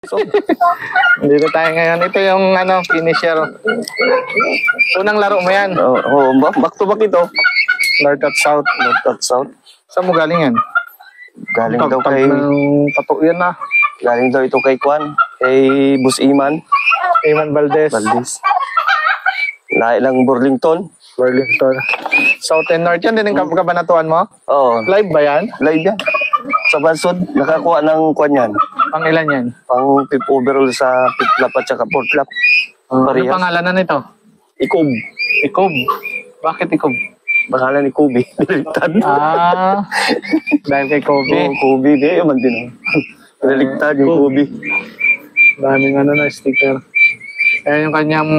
So, Dito tayo ngayon. Ito yung finisher. Unang laro mo yan. back to back ito. North at South. North at South. Saan mo galing yan? Galing daw kay... Pato yan na. Galing daw ito kay Kwan. Kay Bus Iman. Iman Valdez. Lahi lang Burlington. South and North yan. Din yung kabanatuan mo? Oo. Live ba yan? Live yan. Sa Bansod, nakakuha ng Kwan yan. Pang ilan yan? Pang 5th overall sa 5th lap at saka 4th lap. Ano pangalan na nito? Ikob. Ikob. Bakit Ikob? Pangalan ni Kobe. Niligtad. Dahil kay Kobe. Oo, Kobe. Di, man din. Niligtad yung Kobe. Daming na sticker. Ayan yung kanyang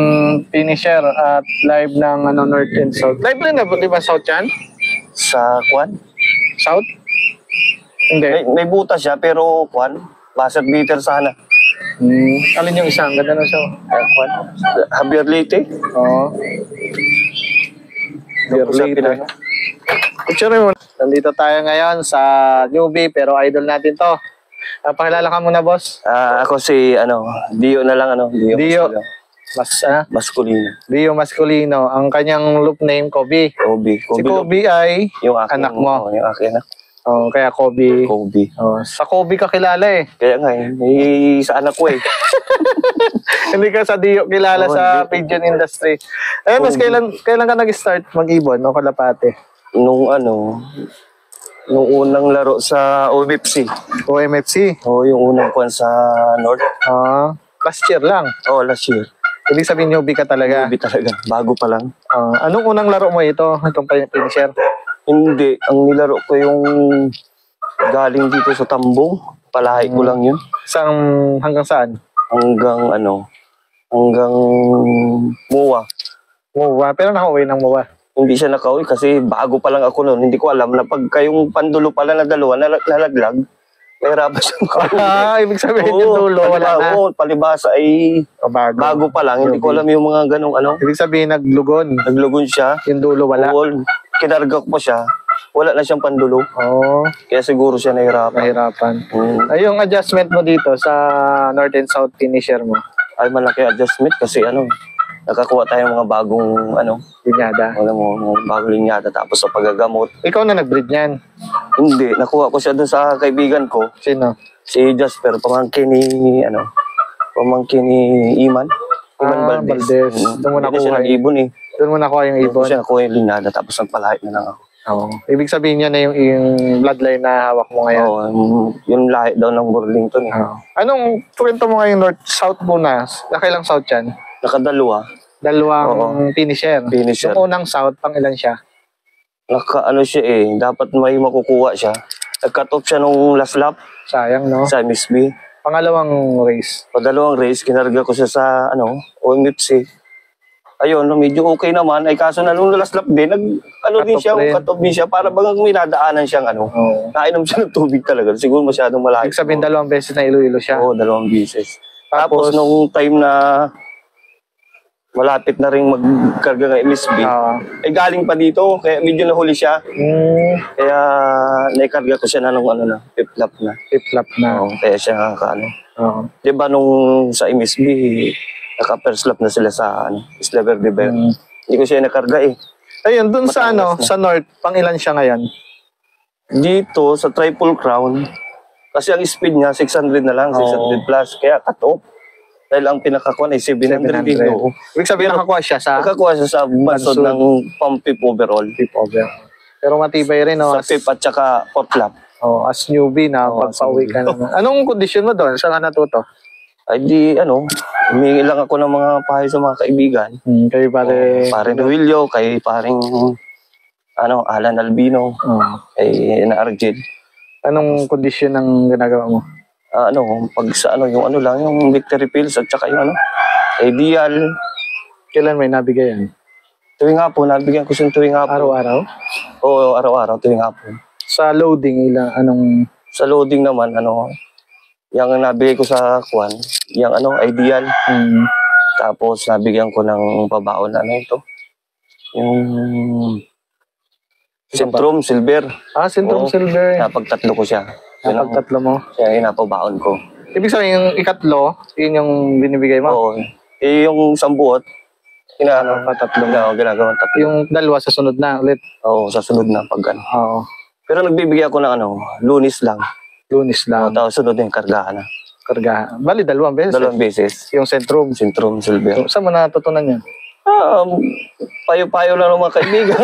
finisher at live ng North and South. Live rin na, di ba South yan? Sa Kwan? South? Hindi. May butas siya, pero Kwan, buzzer beater sana. Alin yung isang? Ganda na siya. Kwan? Javier Leyte. Oo. Javier Leyte. Picture mo. Nandito tayo ngayon sa newbie, pero idol natin to. Pakilala ka muna, boss. Ako si, Dio na lang, Dio. Masculino. Dio Masculino. Ang kanyang loop name, Kobe. Kobe. Si Kobe ay yung anak mo. Yung aking anak. Oh, kaya Kobe. Kobe. Oh, sa Kobe ka kilala eh. Kaya nga sa anak ko eh. Hindi ka sa Dio kilala sa pigeon industry. Mas kailan ka nag-start mag-ibon o kalapate? Nung unang laro sa OMFC. OMFC? Yung unang kwan sa North. Last year lang? Last year. Ibig sabihin newbie ka talaga? Newbie talaga. Bago pa lang. Anong unang laro mo ito? Itong finisher? Hindi. Ang nilaro ko yung galing dito sa Tambong. Palahay ko lang yun. Hanggang saan? Hanggang MOA. MOA? Pero nakauwi ng MOA? Hindi siya nakauwi kasi bago pa lang ako noon. Hindi ko alam na pag kayong pandulo pala na dalawa nalaglag, mahirapan siya makauwi. Ibig sabihin yung dulo, wala na. Palibasa ay bago pa lang. Hindi ko alam yung mga ganong Ibig sabihin naglugon. Naglugon siya. Yung dulo wala. Kinarga ko pa siya. Wala na siyang pandulo. Kaya siguro siya nahirapan. Ay, yung adjustment mo dito sa North and South finisher mo? Ay, malaki adjustment kasi nakakuha tayo ng mga bagong linyada. Bagong linyada tapos sa paggagamot. Ikaw na nag-breed niyan? Hindi, nakuha ko siya dun sa kaibigan ko. Sino? Si Jasper, pamangkin ni Iman. Iman Valdez. Doon mo nakuha yung ibon eh. Doon mo nakuha yung ibon? Doon siya nakuha yung linyada tapos nagpalahit na lang ako. Ibig sabihin niya na yung bloodline na hawak mo ngayon? Yung lahit daw ng Burlington eh. Anong kwento mo ngayon North-South muna? Nakailang South yan? Nakadalawa. Dalawang finisher. Yung unang South, pang ilan siya? Siya eh. Dapat may makukuha siya. Nag-cut off siya nung last lap. Sayang, no? Sa MSB. Pangalawang race? Padalawang race, kinarga ko siya sa OMFC. Ayun, medyo okay naman. Ay kaso na nung last lap din, cut off din siya. Para bagang may nadaanan siyang nainom siya ng tubig talaga. Siguro masyadong malaki. Ibig sabihin dalawang beses na ilo-ilo siya? Oo, 2 beses. Tapos nung time na malapit na rin magkarga ng MSB, ay galing pa dito, kaya medyo nahuli siya. Kaya naikarga ko siya na nung 5th lap na. 5th lap na. Kaya siya diba nung sa MSB, naka-first lap na sila sa Isla Verde. Hindi ko siya nakarga eh. Ayun, dun sa sa North, pang ilan siya ngayon? Dito, sa Triple Crown, kasi ang speed niya, 600 na lang, 600 plus. Kaya cut off. Dahil ang pinakakuha ay 700 din. Ibig sabihin nakakuha siya sa Bansod ng pang-5th overall. Pero matibay rin, Sa 5th at saka 4th lap. As newbie na, pagpa-uwi ka naman. Anong kondisyon mo doon? Saan ka natuto? Ay di, humingi lang ako ng mga pahay sa mga kaibigan. Kay Pare Noelio, kay paring, Alan Albino, kay Arjed. Anong kondisyon ng ginagawa mo? Pag sa yung victory pills at saka yung ideal. Kailan may nabigay yan? Tuwing hapon, nabigyan ko siya tuwing hapon. Araw-araw? Oo, araw-araw, tuwing hapon. Sa loading, anong? Sa loading naman, yung nabigay ko sa Kwan, yung ideal. Tapos nabigyan ko ng pabaon yung Centrum Silver. Centrum Silver. Napagtatlo ko siya. Napagtatlo mo? Siya yung napabaon ko. Ibig sabihin, yung ikatlo, yun yung binibigay mo? Oo. Eh, yung sambuot, Patatlo. ginagawang tatlo. Yung dalawa sa sunod na ulit. Oo, sa sunod na pag ano. Oo. Pero nagbibigay ako ng Lunes lang. Lunis lang. Tapos sunod yung kargahan na. Karga. Bali, dalawang beses. Dalawang beses. Yung Centrum. Sintrum, Silver. Saan mo natutunan yan? Payo-payo lang ng mga kaibigan.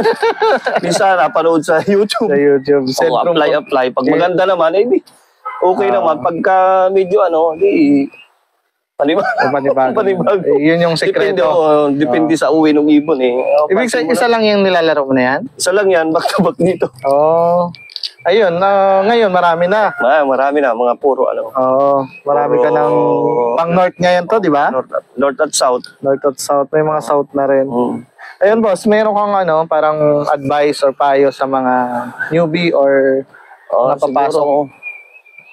Minsan, napanood sa YouTube. Sa YouTube. Centrum. Apply. Pag maganda naman, eh di. Okay naman. Pagka medyo di panibago. Panibago. Yun yung sekreto. Depende sa uwi ng ibon eh. Ibig sabihin, isa lang yung nilalaro mo na yan? Isa lang yan, back to back dito. Oo. Ayun, ngayon marami na. Marami na, mga puro Oo, marami ka ng pang north ngayon to, di ba? North at south. North at south, may mga south na rin. Ayun boss, meron kang parang advice or payo sa mga newbie or napapasok?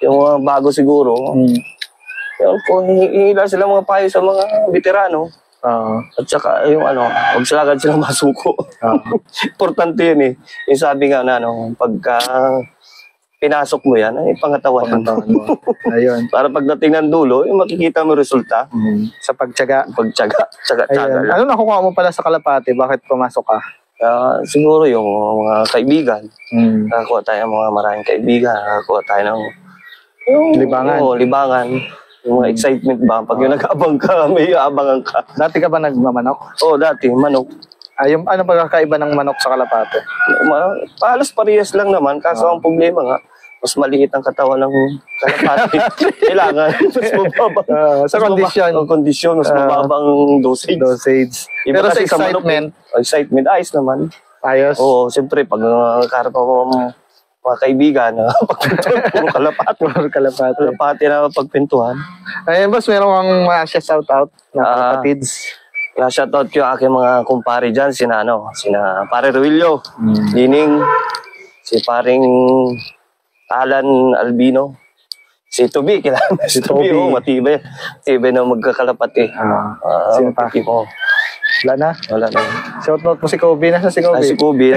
Yung mga bago siguro. Kung hihila sila mga payo sa mga veterano. At saka yung huwag sila agad silang masuko. Importante yun eh. Yung sabi nga na pagka pinasok mo yan, ay pangatawan mo. Ayun. Para pagdating ng dulo, makikita mo resulta. Sa pagtiyaga. Tsaga lang. Ano nakukuha mo pala sa Kalapati? Bakit pumasok ka? Siguro yung mga kaibigan. Nakakuha tayo ng mga maraming kaibigan. Nakakuha tayo ng libangan. Libangan. Yung mga excitement ba? Pag yung nag-abang ka, may abangan ka. Dati ka ba nagmamanok? Oo, dati. Manok. Ano ba kakaiba ng manok sa Kalapate? Halos parehas lang naman. Kaso ang problema nga, mas maliit ang katawan ng kalapate. Kailangan. Mas mababa. Sa kondisyon. Ang kondisyon. Mas mababa ang dosage. Pero sa excitement? Excitement, ayos naman. Ayos? Oo, siyempre. Pag karapa mo mga kaibigan, puro kalapate. Kalapate na pagpintuhan. Ayun, boss, meron kang shout-out na kapatids. Shoutout ko yung aking mga kumpare dyan, sina Pare Ruilio, Lining, si paring Alan Albino, si Toby, kailangan si Toby, matibay. Matibay na magkakalapati. Sino pa? Wala na. Shoutout mo si Kobe. Nasa si Kobe? Si Kobe.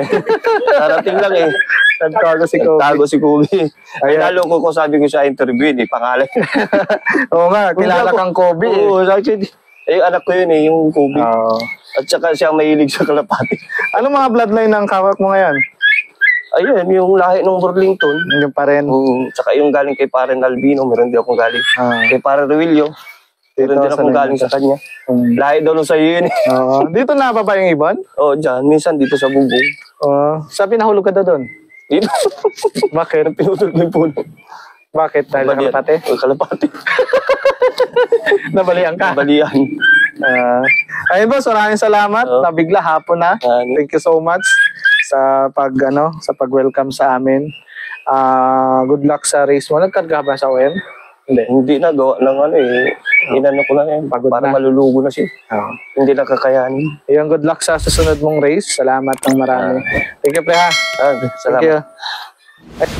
Darating lang eh. Nagtago si Kobe. Ay, lalo ko sabi ko sa interview, pangalan. Oo nga, kilala kang Kobe. Oo, actually. Anak ko yun yung Kobe. At saka siya mahilig sa kalapati. Anong mga bloodline ng kawak mo ngayon? Ayun, yung lahi ng Burlington. Yung pa rin. Tsaka yung galing kay Paren Albino, meron din akong galing. Kay Paren Ruilio, meron din akong galing sa kanya. Lahi daw sa iyo yun eh. Dito na ba yung ibon? Oo, dyan. Minsan dito sa bubong. Sabi nahulog ka doon? Dito. Bakit? Pinutol ko yung puno. Bakit? Dahil kalapate? Kalapate. Nabalian ka? Nabalian. Ayun boss, maraming salamat. Nabigla hapon na. Thank you so much sa pag-welcome sa amin. Good luck sa race mo. Nagkarga ba sa OM? Hindi na gawa ng inano ko na yan. Para malulugo na siya. Hindi na kakayanin. Ayun, good luck sa susunod mong race. Salamat ng marami. Thank you, pre ha. Salamat. Thank you.